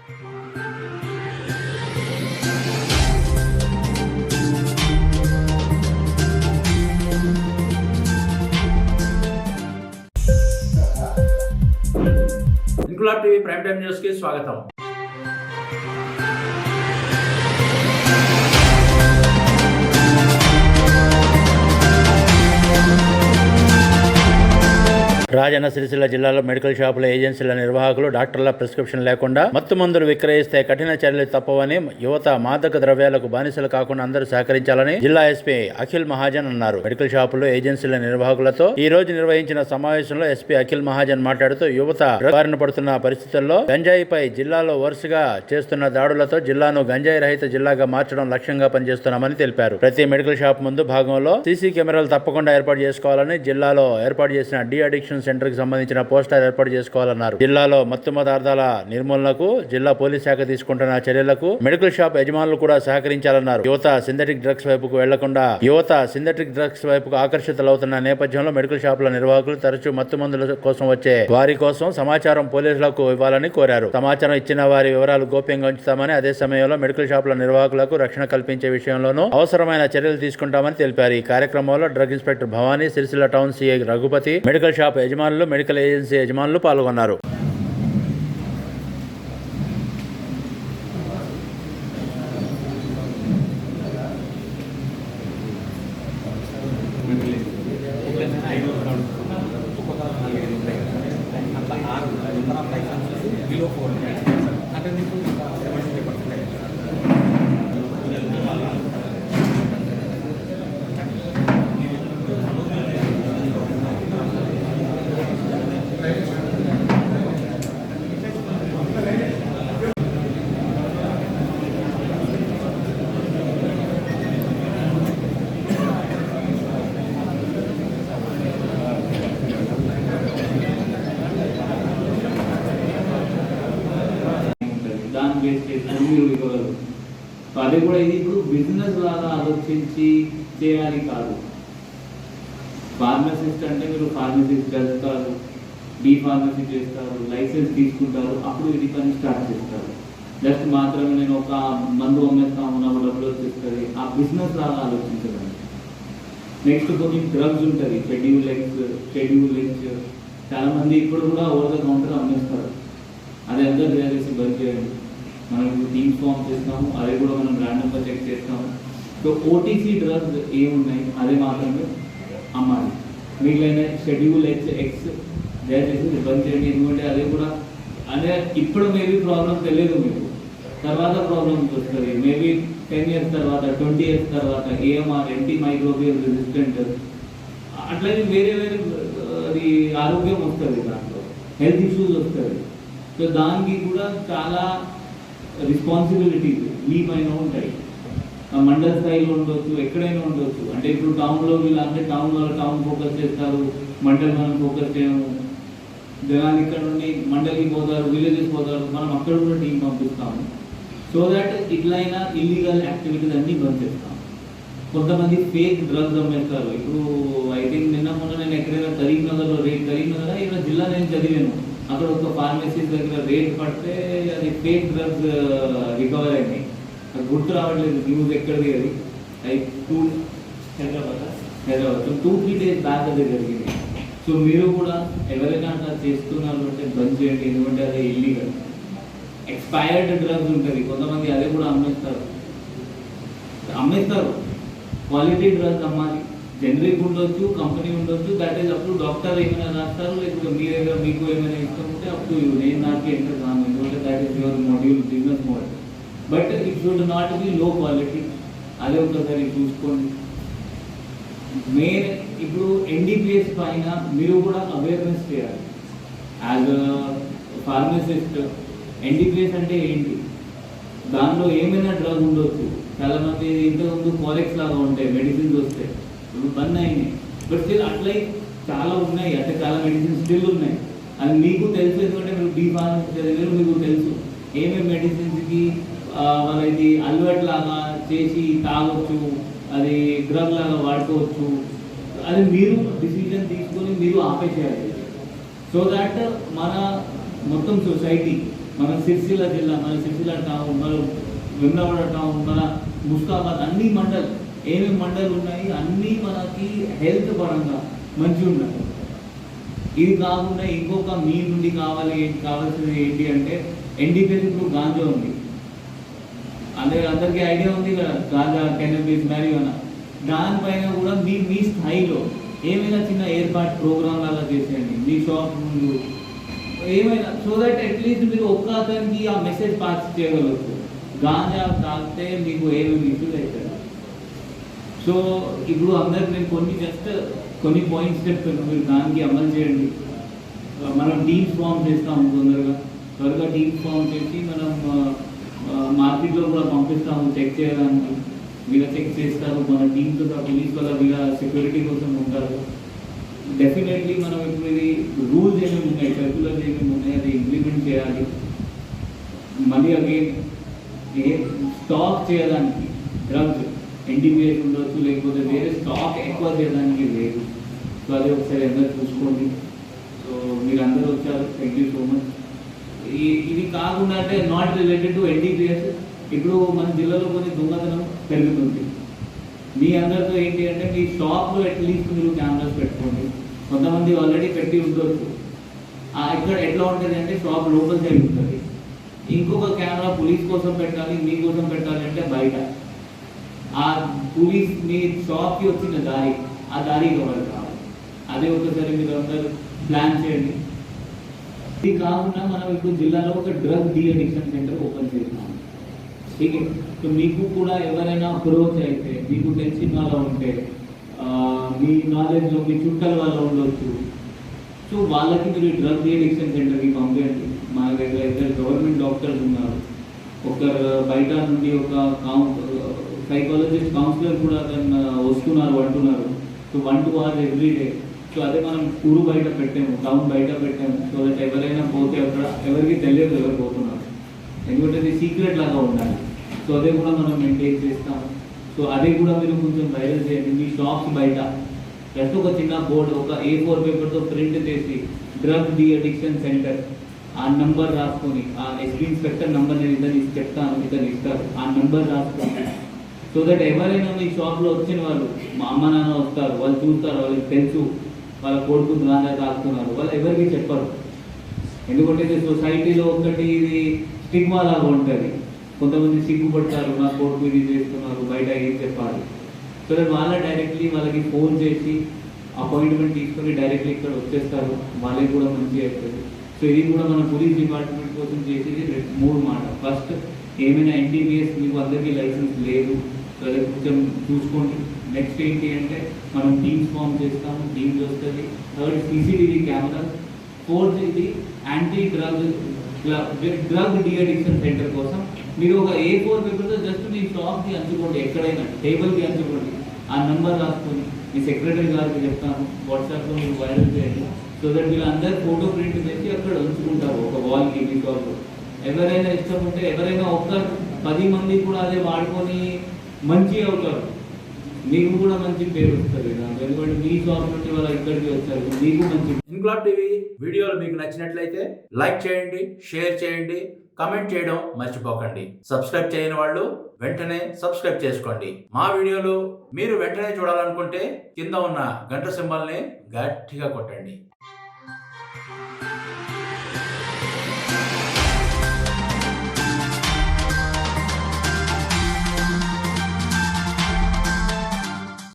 Inquilab TV prime time news కి స్వాగతం. రాజన్న సిరిసిల్ల జిల్లాలో మెడికల్ షాపుల ఏజెన్సీల నిర్వాహకులు డాక్టర్ల ప్రిస్క్రిప్షన్ లేకుండా మత్తు మందులు విక్రయిస్తే కఠిన చర్యలు తప్పవని, యువత మాదక ద్రవ్యాలకు బానిసలు కాకుండా అందరూ సహకరించాలని జిల్లా ఎస్పీ అఖిల్ మహాజన్ అన్నారు. మెడికల్ షాపులు ఏజెన్సీల నిర్వాహకులతో ఈ రోజు నిర్వహించిన సమావేశంలో ఎస్పీ అఖిల్ మహాజన్ మాట్లాడుతూ, యువత బారిన పడుతున్న పరిస్థితుల్లో గంజాయిపై జిల్లాలో వరుసగా చేస్తున్న దాడులతో జిల్లాను గంజాయి రహిత జిల్లాగా మార్చడం లక్ష్యంగా పనిచేస్తున్నామని తెలిపారు. ప్రతి మెడికల్ షాప్ ముందు భాగంలో సీసీ కెమెరాలు తప్పకుండా ఏర్పాటు చేసుకోవాలని, జిల్లాలో ఏర్పాటు చేసిన డి అడిక్షన్ సెంటర్ కి సంబంధించిన పోస్టర్ ఏర్పాటు చేసుకోవాలన్నారు. జిల్లాలో మత్తు పదార్థాల నిర్మూలనకు జిల్లా పోలీస్ శాఖ తీసుకుంటున్న చర్యలకు మెడికల్ షాప్ యజమానులు కూడా సహకరించాలన్నారు. యువత సింథటిక్ డ్రగ్స్ వైపుకు వెళ్లకుండా ఆకర్షితులవుతున్న నేపథ్యంలో మెడికల్ షాపుల నిర్వాహకులు తరచూ మత్తు మందుల కోసం వచ్చే వారి కోసం సమాచారం పోలీసులకు ఇవ్వాలని కోరారు. సమాచారం ఇచ్చిన వారి వివరాలు గోప్యంగా ఉంచుతామని, అదే సమయంలో మెడికల్ షాపుల నిర్వాహకులకు రక్షణ కల్పించే విషయంలోనూ అవసరమైన చర్యలు తీసుకుంటామని తెలిపారు. ఈ కార్యక్రమంలో drug inspector Bhavani, Sircilla town CI Raghupati, medical shop యజమానులు, మెడికల్ ఏజెన్సీ యజమానులు పాల్గొన్నారు. అదే కూడా ఇది ఇప్పుడు బిజినెస్ లాగా ఆలోచించి చేయాలి కాదు. ఫార్మసిస్ట్ అంటే మీరు ఫార్మసిస్ట్ చేస్తారు, బీ ఫార్మసీ చేస్తారు, లైసెన్స్ తీసుకుంటారు, అప్పుడు ఇది పని స్టార్ట్ చేస్తారు. జస్ట్ మాత్రమే నేను ఒక మందు అమ్మేస్తాము, నాకు డబ్బులు వచ్చేస్తుంది, ఆ బిజినెస్ లాగా ఆలోచించడం. నెక్స్ట్ కొన్ని డ్రగ్స్ ఉంటుంది, షెడ్యూల్ చాలా మంది ఇప్పుడు కూడా ఓవర్ ద కౌంటర్ అమ్మేస్తారు. అది అందరూ చేసి బంద్ చేయండి. మనం ఇప్పుడు టీమ్స్ ఫామ్ చేస్తాము, అవి కూడా మనం ర్యాండమ్గా చెక్ చేస్తాము. సో ఓటీసీ డ్రగ్స్ ఏమున్నాయి అదే మాత్రమే అమ్మాలి. మిగిలిన షెడ్యూల్ ఎక్స్ దయచేసి బంద్ చేయండి. ఎందుకంటే అదే కూడా అదే ఇప్పుడు మేబీ ప్రాబ్లం తెలియదు మీకు, తర్వాత ప్రాబ్లమ్స్ వస్తుంది. మేబీ 10 years తర్వాత, 20 years తర్వాత ఏఎంఆర్, యాంటీ మైక్రోబియల్ రెసిస్టెంట్, అట్లనే వేరే అది ఆరోగ్యం వస్తుంది, దాంట్లో హెల్త్ ఇష్యూస్ వస్తుంది. సో దానికి కూడా చాలా రెస్పాన్సిబిలిటీస్ మీ పైన ఉంటాయి. మండల స్థాయిలో ఉండొచ్చు, ఎక్కడైనా ఉండొచ్చు. అంటే ఇప్పుడు టౌన్లో వీళ్ళంటే టౌన్ ఫోకస్ చేస్తారు, మండల్ మనం ఫోకస్ చేయము. జనాలు ఇక్కడ నుండి మండలికి పోతారు, విలేజెస్ పోతారు, మనం అక్కడ కూడా టీం పంపిస్తాము. సో దాట్ ఇట్లయినా ఇల్లీగల్ యాక్టివిటీస్ అన్నీ బంద్ చేస్తాం. కొంతమంది ఫేక్ డ్రగ్స్ అమ్మేస్తారు. ఇప్పుడు ఐ థింక్ నిన్న మొన్న నేను ఎక్కడైనా కరీంనగర్లో కరీంనగర్ ఇక్కడ జిల్లా నేను చదివాను, అక్కడ ఒక ఫార్మసీస్ దగ్గర రేట్ పడితే అది ఫేక్ డ్రగ్స్ రికవర్ అయినాయి. అది గుర్తు రావట్లేదు న్యూస్ ఎక్కడిది. అది హైదరాబాద్ 2-3 days బ్యాక్ అది జరిగింది. సో మీరు కూడా ఎవరైనా అట్లా చేస్తున్నారు అంటే బంద్ చేయండి, ఎందుకంటే అది ఇల్లీగల్. ఎక్స్పైర్డ్ డ్రగ్స్ ఉంటుంది, కొంతమంది అదే కూడా అమ్మేస్తారు. క్వాలిటీ డ్రగ్స్ అమ్మాలి. జనరిక్ ఉండొచ్చు, కంపెనీ ఉండొచ్చు, that is up to doctor ఏమైనా రాస్తారు, లేకపోతే మీ దగ్గర మీకు ఏమైనా ఇష్టం ఉంటే అప్ టు యూ. నేను నాకు ఎంటర్ కాను, ఎందుకంటే that is your module, business model. But it should not be లో క్వాలిటీ. అదే ఒకసారి చూసుకోండి. మెయిన్ ఇప్పుడు ఎన్డీపీఎస్ పైన మీరు కూడా అవేర్నెస్ చేయాలి. యాజ్ ఫార్మసిస్ట్ ఎన్డీపీఎస్ అంటే ఏంటి, దానిలో ఏమైనా డ్రగ్ ఉండొచ్చు. చాలామంది ఇంతకుముందు ఫారెక్స్ లాగా ఉంటాయి, మెడిసిన్స్ వస్తాయి, ఇప్పుడు బంద్ అయినాయి. బట్ స్టిల్ అట్లా చాలా ఉన్నాయి, అంటే చాలా మెడిసిన్స్ స్టిల్ ఉన్నాయి. అది మీకు తెలుసు, ఎందుకంటే మీరు బీ ఫార్మసీ చదివారు, మీకు తెలుసు ఏమేమి మెడిసిన్స్కి వాళ్ళది అలవాటు లాగా చేసి తాగొచ్చు, అది డ్రగ్ లాగా వాడుకోవచ్చు. అది మీరు డిసిజన్ తీసుకొని మీరు ఆపేసేయాలి. సో దాట్ మన మొత్తం సొసైటీ మన సిరిసిల్ల జిల్లా, మన సిరిసిల్ల టౌన్, మన వెమ్లవాడ టౌన్, మన ముస్కాబాద్ అన్ని మండల్ ఏమేమి మండలు ఉన్నాయి అన్నీ మనకి హెల్త్ పరంగా మంచిగా ఉన్నాయి. ఇది కాకుండా ఇంకొక మీ నుండి కావాల్సింది ఏంటి అంటే ఎన్డీపీఎస్ ఇప్పుడు గాంజా ఉంది, అందరికీ ఐడియా ఉంది కదా, గాంజా, కెన్నబిస్, marijuana. దానిపైన కూడా మీ స్థాయిలో ఏమైనా చిన్న ఏర్పాటు ప్రోగ్రామ్ లాగా చేసేయండి మీ షాప్ ముందు ఏమైనా, సో దట్ అట్లీస్ట్ మీరు ఒక్క అతనికి ఆ మెసేజ్ పాస్ చేయగలవచ్చు. గాంజా తాగితే మీకు ఏమేమి ఇష్యూస్ అవుతుంది. సో ఇప్పుడు అందరికి నేను కొన్ని పాయింట్స్ చెప్తాను, మీరు దానికి అమలు చేయండి. మనం టీమ్స్ ఫామ్ చేస్తాము, త్వరగా టీమ్స్ ఫామ్ చేసి మనం మార్కెట్లో కూడా పంపిస్తాము చెక్ చేయడానికి. వీళ్ళ చెక్ చేస్తారు, మన టీమ్స్ పోలీస్ వల్ల వీళ్ళ సెక్యూరిటీ కోసం ఉంటారు. డెఫినెట్లీ మనం ఇప్పుడు ఇది రూల్స్ ఏమేమి ఉన్నాయి, సర్క్యులర్స్ ఏమేమి ఉన్నాయి అది ఇంప్లిమెంట్ చేయాలి. మళ్ళీ అగైన్ స్టాక్ చేయడానికి డ్రగ్స్ ఎన్డీపీఎస్ ఉండొచ్చు, లేకపోతే వేరే స్టాక్ ఎక్కువ చేయడానికి లేదు. సో అదే ఒకసారి అందరూ చూసుకోండి. సో మీరు అందరూ వచ్చారు, థ్యాంక్ యూ సో మచ్. ఇది కాకుండా అంటే నాట్ రిలేటెడ్ టు ఎన్డీపీఎస్, ఇప్పుడు మన జిల్లాలో కొన్ని దొంగతనం పెరుగుతుంది. మీ అందరితో ఏంటి అంటే మీ షాప్లో అట్లీస్ట్ మీరు కెమెరాస్ పెట్టుకోండి. కొంతమంది ఆల్రెడీ పెట్టి ఉండొచ్చు. ఇక్కడ ఎట్లా ఉంటుంది అంటే షాప్ లోపల సైడ్ ఉంటుంది, ఇంకొక కెమెరా పోలీస్ కోసం పెట్టాలి, మీకోసం పెట్టాలి అంటే బయట. ఆ పోలీస్ మీ షాప్కి వచ్చిన దారి, ఆ దారి కవర్ కావాలి. అదే ఒకసారి మీరు అందరూ ప్లాన్ చేయండి. ఇది కాకుండా మనం ఇప్పుడు జిల్లాలో ఒక drug de addiction centre open చేస్తున్నాం. ఠీకే, సో మీకు కూడా ఎవరైనా అప్రోచ్ అయితే, మీకు తెలిసిన వాళ్ళ ఉంటే, మీ నాలెడ్జ్లో మీ చుట్టాల వాళ్ళు ఉండొచ్చు, సో వాళ్ళకి మీరు డ్రగ్ డి అడిక్షన్ సెంటర్కి పంపించండి. మా దగ్గర ఇద్దరు గవర్నమెంట్ డాక్టర్స్ ఉన్నారు, ఒకరు బయట నుండి ఒక సైకాలజిస్ట్ కౌన్సిలర్ కూడా వస్తున్నారు అంటున్నారు. So 1 to 2 hours every day. So అదే మనం ఊరు బయట పెట్టాము, టౌన్ బయట పెట్టాము, సో దట్ ఎవరైనా పోతే అక్కడ ఎవరికి తెలియదు ఎవరు పోతున్నారు, ఎందుకంటే అది సీక్రెట్ లాగా ఉండాలి. సో అదే కూడా మనం మెయింటైన్ చేస్తాము. సో అదే కూడా మీరు కొంచెం వైరల్ చేయండి. మీ షాప్స్ బయట జస్ట్ ఒక చిన్న బోర్డు, ఒక A4 పేపర్తో ప్రింట్ చేసి డ్రగ్ డి అడిక్షన్ సెంటర్ ఆ నంబర్ రాసుకొని, ఆ ఎస్పీ ఇన్స్పెక్టర్ నంబర్ నేను ఇతను చెప్తాను, ఇతను ఇస్తారు, ఆ నంబర్ రాసుకొని, సో దట్ ఎవరైనా మీ షాప్లో వచ్చిన వాళ్ళు, మా అమ్మ నాన్న వస్తారు, వాళ్ళు చూస్తారు, వాళ్ళకి తెలుసు వాళ్ళ కొడుకు గాంజా తాగుతున్నారు, వాళ్ళు ఎవరికి చెప్పరు. ఎందుకంటే ఇది సొసైటీలో ఒకటి ఇది స్టిగ్మా లాగా ఉంటుంది. కొంతమంది సిగ్గుపడతారు, నా కొడుకు ఇది చేస్తున్నారు, బయట ఏం చెప్పాలి. సో దట్ వాళ్ళ డైరెక్ట్లీ వాళ్ళకి ఫోన్ చేసి అపాయింట్మెంట్ తీసుకొని డైరెక్ట్లీ ఇక్కడ వచ్చేస్తారు, వాళ్ళకి కూడా మంచిగా అవుతుంది. సో ఇది కూడా మన పోలీస్ డిపార్ట్మెంట్ కోసం చేసేది 3 మాట. ఫస్ట్, ఏమైనా ఎన్డీపీఎస్ మీకు అందరికీ లైసెన్స్ లేదు, సో అది కొంచెం చూసుకోండి. నెక్స్ట్ ఏంటి అంటే మనం టీమ్స్ ఫామ్ చేస్తాము, టీమ్స్ వస్తుంది. Third, CCTV cameras. ఫోర్త్, ఇది anti drug de addiction centre కోసం మీరు ఒక A4 పేపర్తో జస్ట్ మీ షాప్కి అంచుకోండి, ఎక్కడైనా టేబుల్కి అంచుకోండి, ఆ నెంబర్ రాసుకొని మీ సెక్రటరీ గారికి చెప్తాను, వాట్సాప్లో మీరు వైరల్ చేయండి. సో దట్ వీళ్ళందరూ ఫోటో ప్రింట్ చేసి అక్కడ ఉంచుకుంటారు ఒక వాల్కి మీ షాప్లో. ఎవరైనా ఇష్టం ఉంటే ఎవరైనా ఒక్క 10 మంది కూడా అదే వాడుకొని మంచి అవుతారు, మీకు కూడా మంచి పేరు వస్తుంది. ఎందుకంటే మీ షాప్ నుండి వాళ్ళు ఇక్కడికి వచ్చారు, మీకు మంచి. ఇన్క్లాబ్ టీవీ వీడియోలు మీకు నచ్చినట్లయితే లైక్ చేయండి, షేర్ చేయండి, కమెంట్ చేయడం మర్చిపోకండి. సబ్స్క్రైబ్ చేయని వాళ్ళు వెంటనే సబ్స్క్రైబ్ చేసుకోండి. మా వీడియోలు మీరు వెంటనే చూడాలనుకుంటే కింద ఉన్న గంట సింబల్ని గట్టిగా కొట్టండి.